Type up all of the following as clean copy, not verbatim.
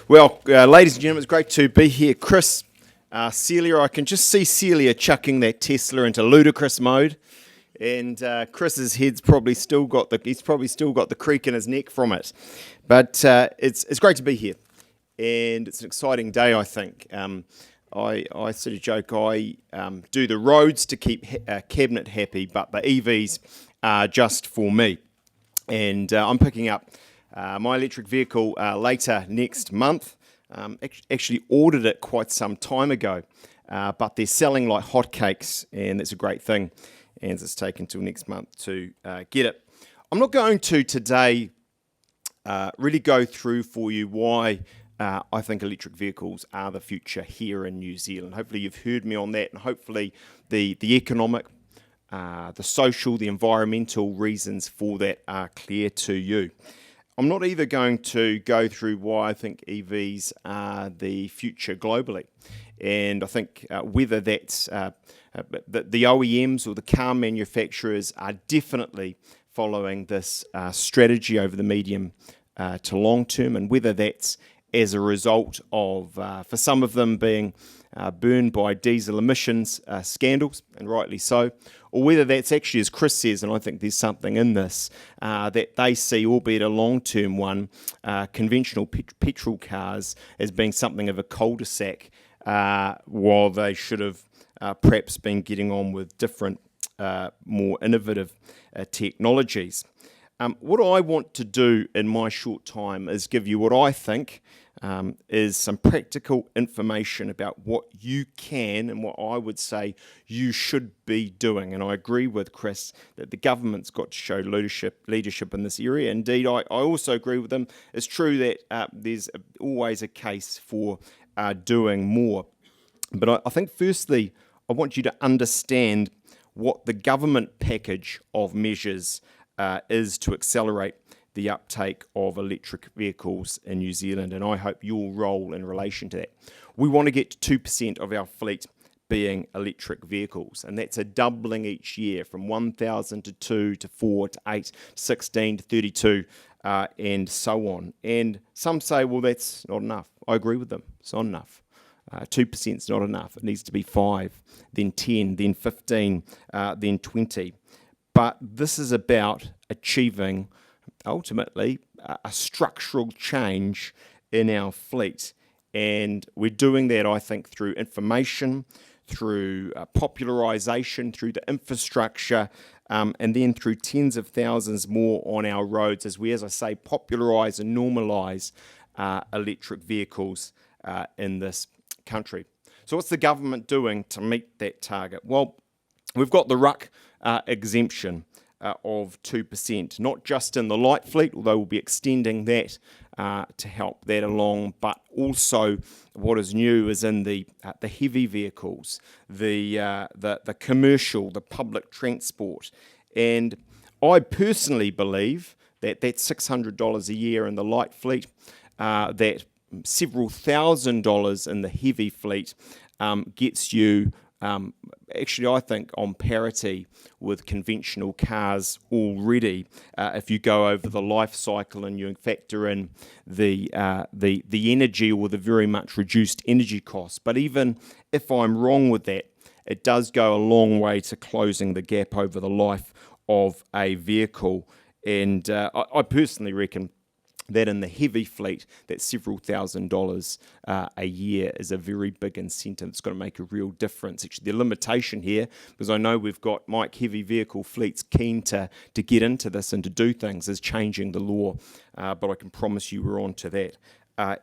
Well, ladies and gentlemen, it's great to be here. Chris, Celia, I can just see Celia chucking that Tesla into ludicrous mode, and Chris's head's probably still got the creak in his neck from it. But it's great to be here, and it's an exciting day, I think. I sort of joke I do the roads to keep Cabinet happy, but the EVs are just for me. And I'm picking up my electric vehicle later next month. Actually ordered it quite some time ago, but they're selling like hotcakes, and that's a great thing. And it's taken till next month to get it. I'm not going to today really go through for you why I think electric vehicles are the future here in New Zealand. Hopefully you've heard me on that, and hopefully the economic, the social, the environmental reasons for that are clear to you. I'm not either going to go through why I think EVs are the future globally. And I think whether that's the OEMs or the car manufacturers are definitely following this strategy over the medium to long term, and whether that's as a result of, for some of them, being burned by diesel emissions scandals, and rightly so, or whether that's actually, as Chris says, and I think there's something in this, that they see, albeit a long-term one, conventional petrol cars as being something of a cul-de-sac, while they should have perhaps been getting on with different, more innovative technologies. What I want to do in my short time is give you what I think is some practical information about what you can and what I would say you should be doing. And I agree with Chris that the government's got to show leadership in this area. Indeed, I also agree with him. It's true that there's always a case for doing more. But I think firstly, I want you to understand what the government package of measures is to accelerate the uptake of electric vehicles in New Zealand, and I hope your role in relation to that. We want to get to 2% of our fleet being electric vehicles, and that's a doubling each year from 1,000 to 2 to 4 to 8, 16 to 32, and so on. And some say, well, that's not enough. I agree with them. It's not enough. 2% is not enough. It needs to be 5, then 10, then 15, then 20. But this is about achieving, ultimately, a structural change in our fleet. And we're doing that, I think, through information, through popularisation, through the infrastructure, and then through tens of thousands more on our roads as we, as I say, popularise and normalise electric vehicles in this country. So what's the government doing to meet that target? Well, we've got the RUC exemption of 2%, not just in the light fleet, although we'll be extending that to help that along, but also what is new is in the heavy vehicles, the commercial, the public transport. And I personally believe that $600 a year in the light fleet, that several $1,000s in the heavy fleet gets you actually, I think, on parity with conventional cars already. If you go over the life cycle and you factor in the energy or the very much reduced energy costs. But even if I'm wrong with that, it does go a long way to closing the gap over the life of a vehicle. And I personally reckon that in the heavy fleet, that several $1,000s a year is a very big incentive. It's going to make a real difference. Actually, the limitation here, because I know we've got Mike heavy vehicle fleets keen to get into this and to do things, is changing the law. But I can promise you we're on to that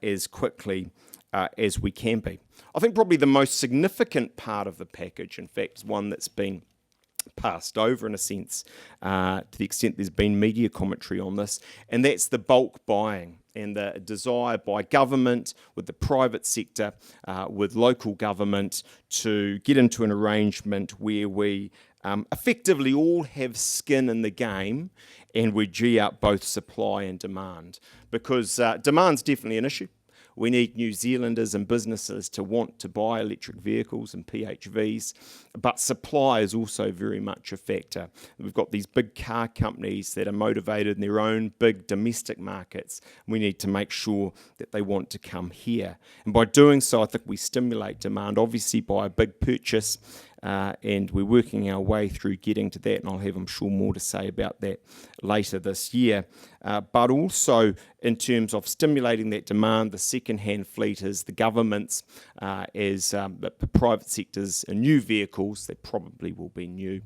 as quickly as we can be. I think probably the most significant part of the package, in fact, is one that's been passed over in a sense, to the extent there's been media commentary on this, and that's the bulk buying and the desire by government, with the private sector, with local government, to get into an arrangement where we effectively all have skin in the game and we gee up both supply and demand, because demand's definitely an issue. We need New Zealanders and businesses to want to buy electric vehicles and PHVs, but supply is also very much a factor. We've got these big car companies that are motivated in their own big domestic markets. We need to make sure that they want to come here. And by doing so, I think we stimulate demand, obviously by a big purchase, and we're working our way through getting to that, and I'll have, I'm sure, more to say about that later this year. But also in terms of stimulating that demand, the second-hand fleet is the government's, as the private sector's new vehicles, that probably will be new,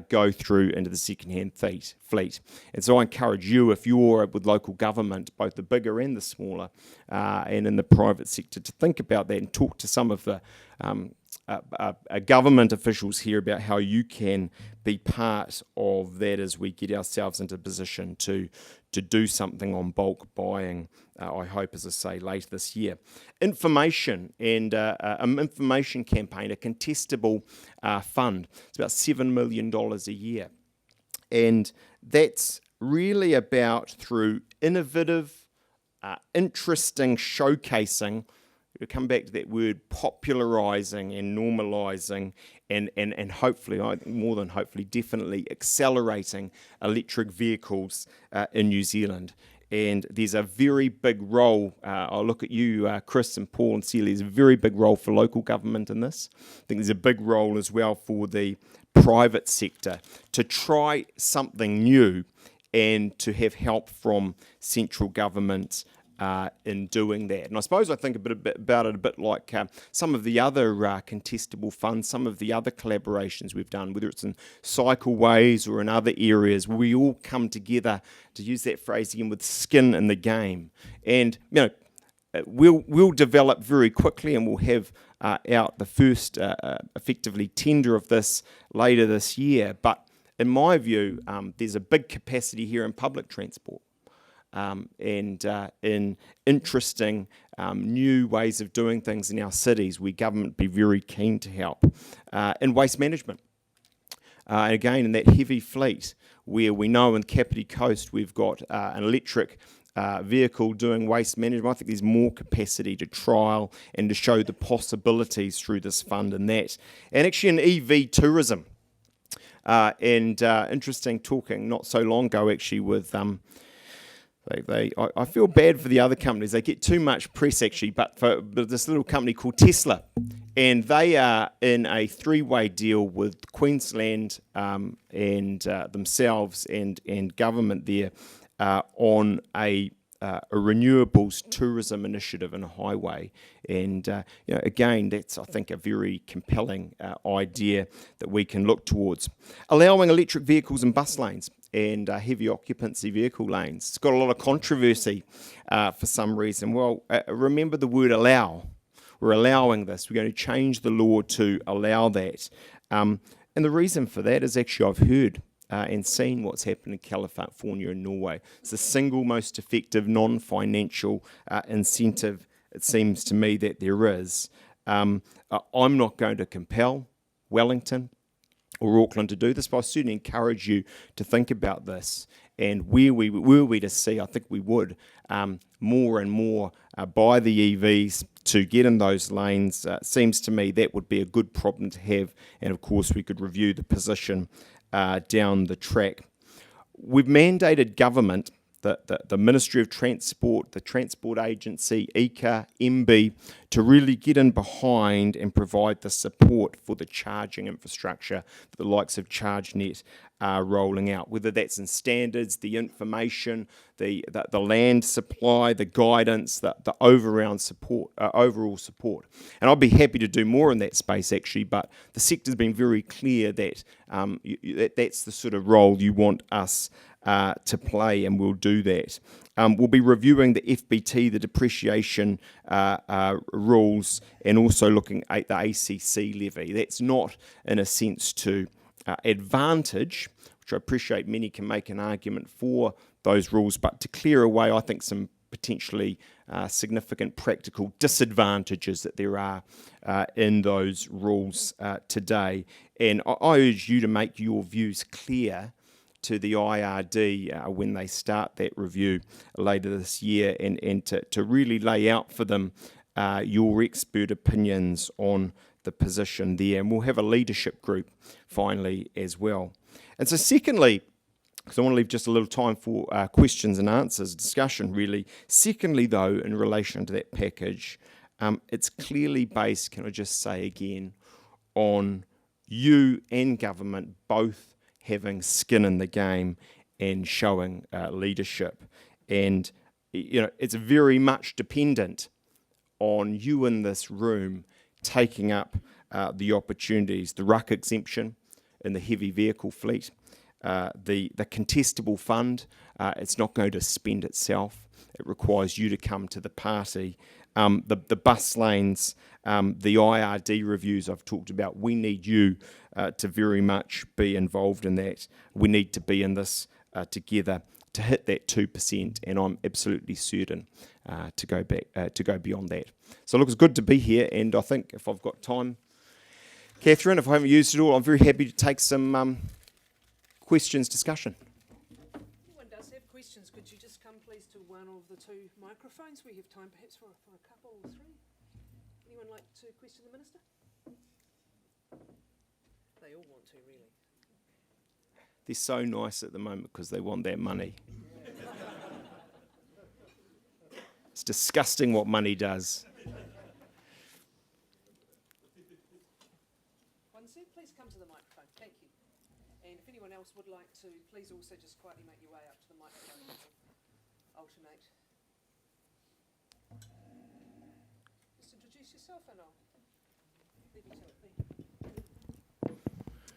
go through into the second-hand fleet. And so I encourage you, if you're with local government, both the bigger and the smaller, and in the private sector, to think about that and talk to some of the government officials here about how you can be part of that as we get ourselves into a position to do something on bulk buying, I hope, as I say, later this year. Information and an information campaign, a contestable fund. It's about $7 million a year. And that's really about, through innovative, interesting showcasing, we come back to that word, popularising and normalising and hopefully, I think more than hopefully, definitely accelerating electric vehicles in New Zealand. And there's a very big role, I'll look at you, Chris and Paul and Celia, there's a very big role for local government in this. I think there's a big role as well for the private sector to try something new and to have help from central government in doing that. And I suppose I think a bit about it a bit like some of the other contestable funds, some of the other collaborations we've done, whether it's in cycleways or in other areas, where we all come together, to use that phrase again, with skin in the game. And we'll develop very quickly, and we'll have out the first effectively tender of this later this year. But in my view, there's a big capacity here in public transport. And in interesting new ways of doing things in our cities, where government be very keen to help. In waste management, again, in that heavy fleet, where we know in Kapiti Coast we've got an electric vehicle doing waste management. I think there's more capacity to trial and to show the possibilities through this fund and that. And actually in EV tourism, and interesting talking not so long ago actually with I feel bad for the other companies. They get too much press, actually, but this little company called Tesla, and they are in a three-way deal with Queensland and themselves and government there on a renewables tourism initiative and a highway. And again, that's, I think, a very compelling idea that we can look towards. Allowing electric vehicles in bus lanes and heavy occupancy vehicle lanes. It's got a lot of controversy for some reason. Well, remember the word allow. We're allowing this. We're going to change the law to allow that. And the reason for that is actually I've heard and seen what's happened in California and Norway. It's the single most effective non-financial incentive, it seems to me, that there is. I'm not going to compel Wellington or Auckland to do this, but I certainly encourage you to think about this. And were we to see, I think we would, more and more buy the EVs to get in those lanes, seems to me that would be a good problem to have. And of course, we could review the position down the track. We've mandated government, the Ministry of Transport, the Transport Agency, ECA, MB, to really get in behind and provide the support for the charging infrastructure that the likes of ChargeNet are rolling out, whether that's in standards, the information, the land supply, the guidance, the overall support. And I'd be happy to do more in that space, actually, but the sector's been very clear that that's the sort of role you want us to play, and we'll do that. We'll be reviewing the FBT, the depreciation rules, and also looking at the ACC levy. That's not, in a sense, to advantage, which I appreciate many can make an argument for those rules, but to clear away, I think, some potentially significant practical disadvantages that there are in those rules today. And I urge you to make your views clear to the IRD when they start that review later this year, and to really lay out for them your expert opinions on the position there. And we'll have a leadership group finally as well. And so secondly, because I want to leave just a little time for questions and answers, discussion really. Secondly, though, in relation to that package, it's clearly based, can I just say again, on you and government both having skin in the game and showing leadership. And, it's very much dependent on you in this room taking up the opportunities, the ruck exemption in the heavy vehicle fleet, the contestable fund. It's not going to spend itself. It requires you to come to the party. The bus lanes, the IRD reviews I've talked about, we need you to very much be involved in that. We need to be in this together to hit that 2%, and I'm absolutely certain to go beyond that. So look, it's good to be here, and I think if I've got time, Catherine, if I haven't used it all, I'm very happy to take some questions, discussion. If anyone does have questions, could you just come please to one of the two microphones? We have time perhaps for a couple or three. Anyone like to question the Minister? They all want to, really. They're so nice at the moment because they want their money. It's disgusting what money does. Please come to the microphone. Thank you. And if anyone else would like to, please also just quietly make your way up to the microphone and we'll alternate. Just introduce yourself and I'll leave you to it.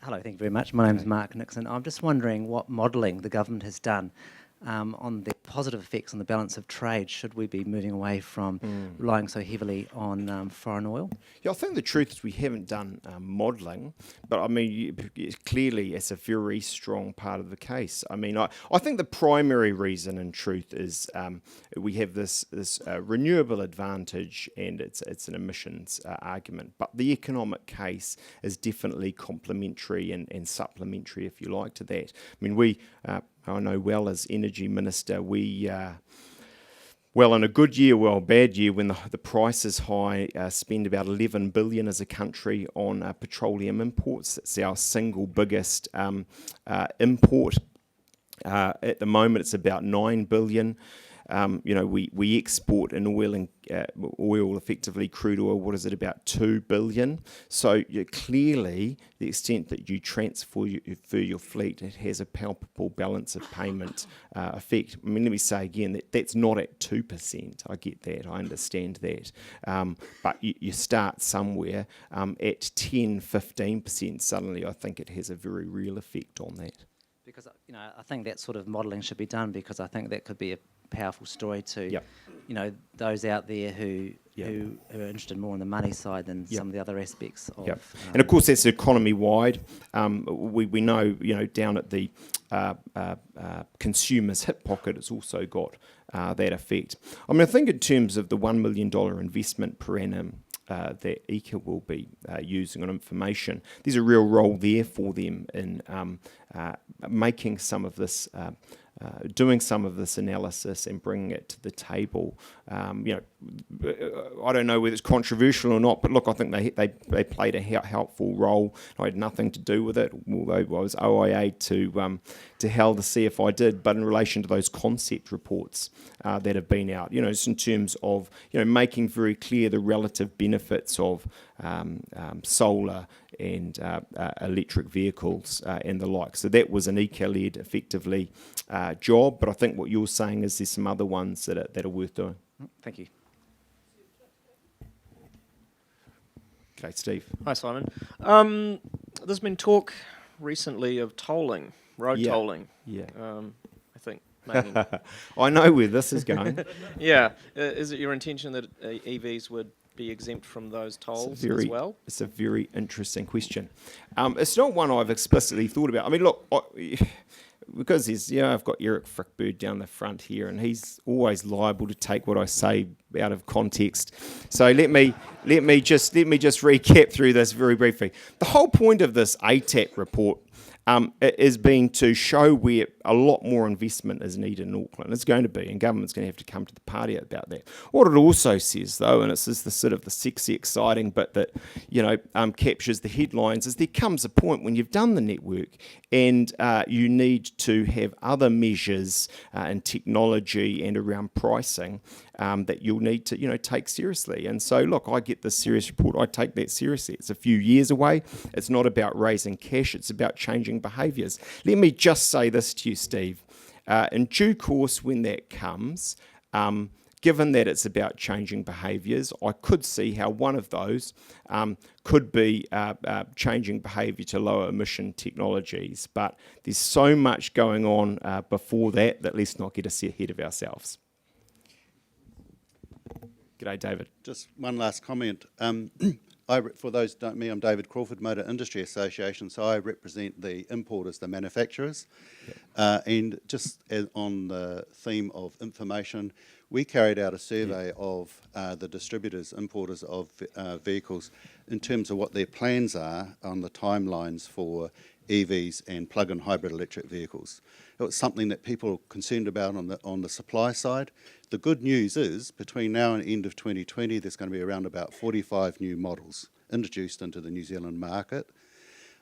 Hello, thank you very much. My name is Mark Nixon. I'm just wondering what modelling the government has done on the positive effects on the balance of trade. Should we be moving away from relying so heavily on foreign oil? Yeah, I think the truth is we haven't done modelling, but I mean, clearly it's a very strong part of the case. I mean, I think the primary reason in truth is we have this renewable advantage, and it's an emissions argument, but the economic case is definitely complementary and supplementary, if you like, to that. I mean, I know well as Energy Minister, well, in a good year, well, bad year, when the price is high, spend about 11 billion as a country on petroleum imports. It's our single biggest import. At the moment, it's about 9 billion. We export in oil, effectively crude oil, what is it, about 2 billion? So clearly, the extent that you transfer your fleet, it has a palpable balance of payment effect. I mean, let me say again, that's not at 2%. I get that, I understand that. But you start somewhere at 10, 15%, suddenly I think it has a very real effect on that. Because, I think that sort of modelling should be done, because I think that could be a powerful story to, those out there who are interested more on the money side than some of the other aspects of. And of course, that's economy-wide. We know, down at the consumer's hip pocket, it's also got that effect. I mean, I think in terms of the $1 million investment per annum that ECA will be using on information, there's a real role there for them in making some of this, doing some of this analysis and bringing it to the table. I don't know whether it's controversial or not, but look, I think they played a helpful role. I had nothing to do with it, although I was OIA to hell to see if I did. But in relation to those concept reports that have been out, just in terms of making very clear the relative benefits of solar and electric vehicles and the like. So that was an ECA-led, effectively, job. But I think what you're saying is there's some other ones that are worth doing. Thank you. Okay, Steve. Hi, Simon. There's been talk recently of tolling, road tolling. Yeah. I think maybe. I know where this is going. Yeah. Is it your intention that EVs would be exempt from those tolls as well? It's a very interesting question. It's not one I've explicitly thought about. I mean, look, because I've got Eric Frickbird down the front here, and he's always liable to take what I say out of context. So let me just recap through this very briefly. The whole point of this ATAC report has been to show where a lot more investment is needed in Auckland. It's going to be, and government's going to have to come to the party about that. What it also says, though, and it's the sort of the sexy, exciting bit that captures the headlines, is there comes a point when you've done the network and you need to have other measures in technology and around pricing that you'll need to take seriously. And so, look, I get this serious report. I take that seriously. It's a few years away. It's not about raising cash. It's about changing behaviours. Let me just say this to you, Steve. In due course, when that comes, given that it's about changing behaviours, I could see how one of those could be changing behaviour to lower emission technologies. But there's so much going on before that let's not get us ahead of ourselves. G'day, David. Just one last comment. For those who don't know me, I'm David Crawford, Motor Industry Association, so I represent the importers, the manufacturers. And just on the theme of information, we carried out a survey of the distributors, importers of vehicles in terms of what their plans are on the timelines for EVs and plug-in hybrid electric vehicles. It was something that people are concerned about on the supply side. The good news is, between now and end of 2020, there's going to be around about 45 new models introduced into the New Zealand market.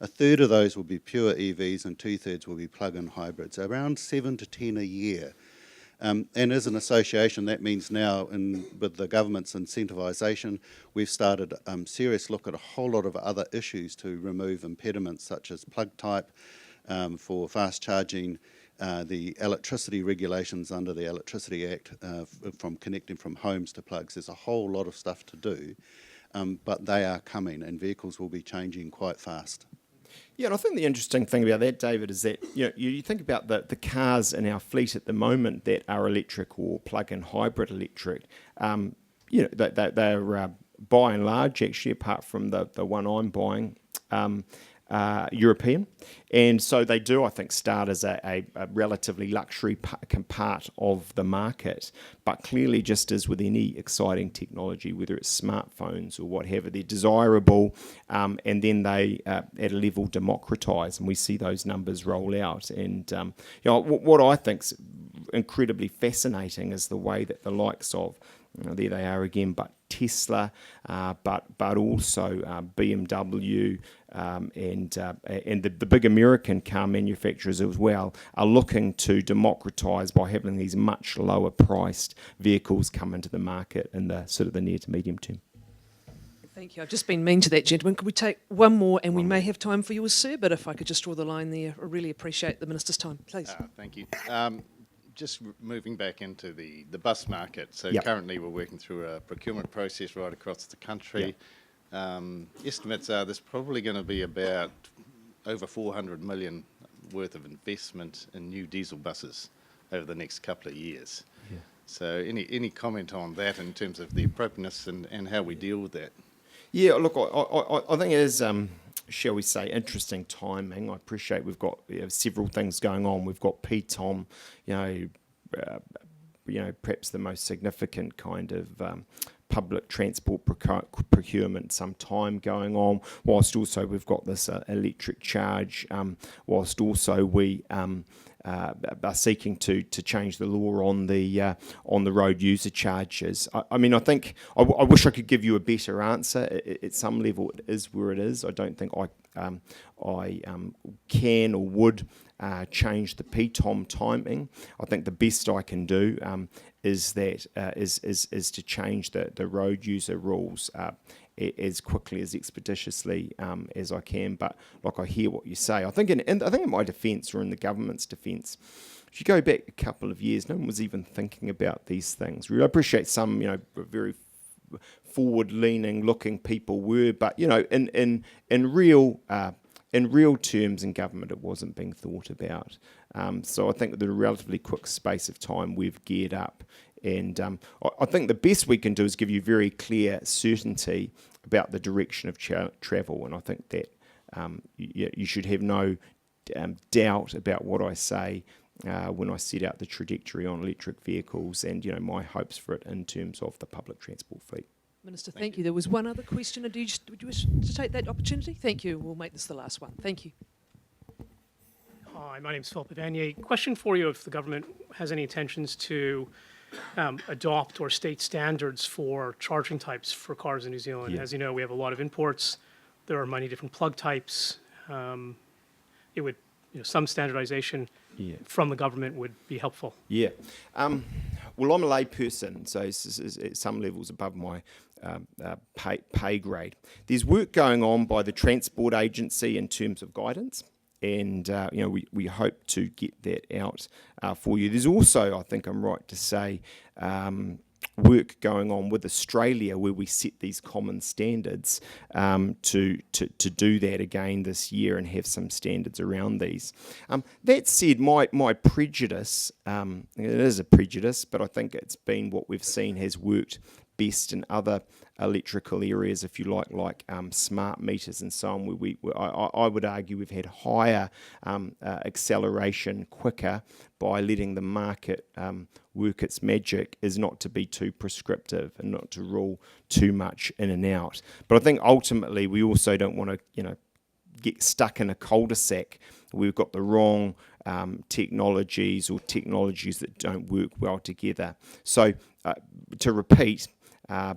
A third of those will be pure EVs and 2/3 will be plug-in hybrids, around 7 to 10 a year. And as an association, that means now, with the government's incentivisation, we've started a serious look at a whole lot of other issues to remove impediments such as plug type for fast charging, the electricity regulations under the Electricity Act from connecting from homes to plugs. There's a whole lot of stuff to do, but they are coming and vehicles will be changing quite fast. Yeah, and I think the interesting thing about that, David, is that you think about the cars in our fleet at the moment that are electric or plug-in hybrid electric. They're by and large, actually, apart from the one I'm buying, European, and so they do, I think, start as a relatively luxury part of the market, but clearly, just as with any exciting technology, whether it's smartphones or what have you, they're desirable, and then they at a level democratise, and we see those numbers roll out. And what I think's incredibly fascinating is the way that the likes of there they are again, but Tesla, but also BMW and the big American car manufacturers as well are looking to democratise by having these much lower priced vehicles come into the market in the sort of the near to medium term. Thank you. I've just been mean to that gentleman. Could we take one more, and we may have time for yours, sir, but if I could just draw the line there, I really appreciate the Minister's time. Please. Thank you. Just moving back into the bus market. So currently we're working through a procurement process right across the country. Estimates are there's probably going to be about over 400 million worth of investment in new diesel buses over the next couple of years. Yeah. So any comment on that in terms of the appropriateness and how we deal with that? Yeah, look, I think it is, shall we say, interesting timing. I appreciate we've got several things going on. We've got PTOM, perhaps the most significant kind of public transport procurement, some time going on, whilst also we've got this electric charge, whilst also we are seeking to change the law on the road user charges. I think I wish I could give you a better answer. At some level, it is where it is. I don't think I can or would change the PTOM timing. I think the best I can do is to change the road user rules as quickly, as expeditiously as I can. But like I hear what you say, I think in my defence or in the government's defence, if you go back a couple of years, no one was even thinking about these things. I appreciate some very forward-leaning looking people were, but in real terms in government, it wasn't being thought about. So I think that in a relatively quick space of time, we've geared up. And I think the best we can do is give you very clear certainty about the direction of travel. And I think that you should have no doubt about what I say when I set out the trajectory on electric vehicles and my hopes for it in terms of the public transport fleet. Minister, thank you. There was one other question. Would you wish to take that opportunity? Thank you. We'll make this the last one. Thank you. Hi, my name is Philip Evanier. Question for you: if the government has any intentions to adopt or state standards for charging types for cars in New Zealand. Yeah. As you know, we have a lot of imports. There are many different plug types. It would, some standardization Yeah. from the government would be helpful. Yeah. Well, I'm a layperson, so it's at some levels above my pay grade. There's work going on by the Transport Agency in terms of guidance, and we hope to get that out for you. There's also, I think I'm right to say, work going on with Australia where we set these common standards to do that again this year and have some standards around these. That said, my prejudice, it is a prejudice, but I think it's been what we've seen has worked best in other electrical areas, if you like smart meters and so on, where I would argue we've had higher acceleration quicker by letting the market work its magic, is not to be too prescriptive and not to rule too much in and out. But I think ultimately we also don't want to, get stuck in a cul-de-sac where we've got the wrong technologies or technologies that don't work well together. So to repeat,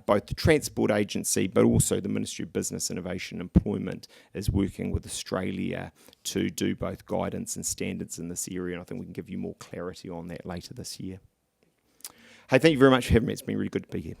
both the Transport Agency but also the Ministry of Business, Innovation and Employment is working with Australia to do both guidance and standards in this area, and I think we can give you more clarity on that later this year. Hey, thank you very much for having me. It's been really good to be here.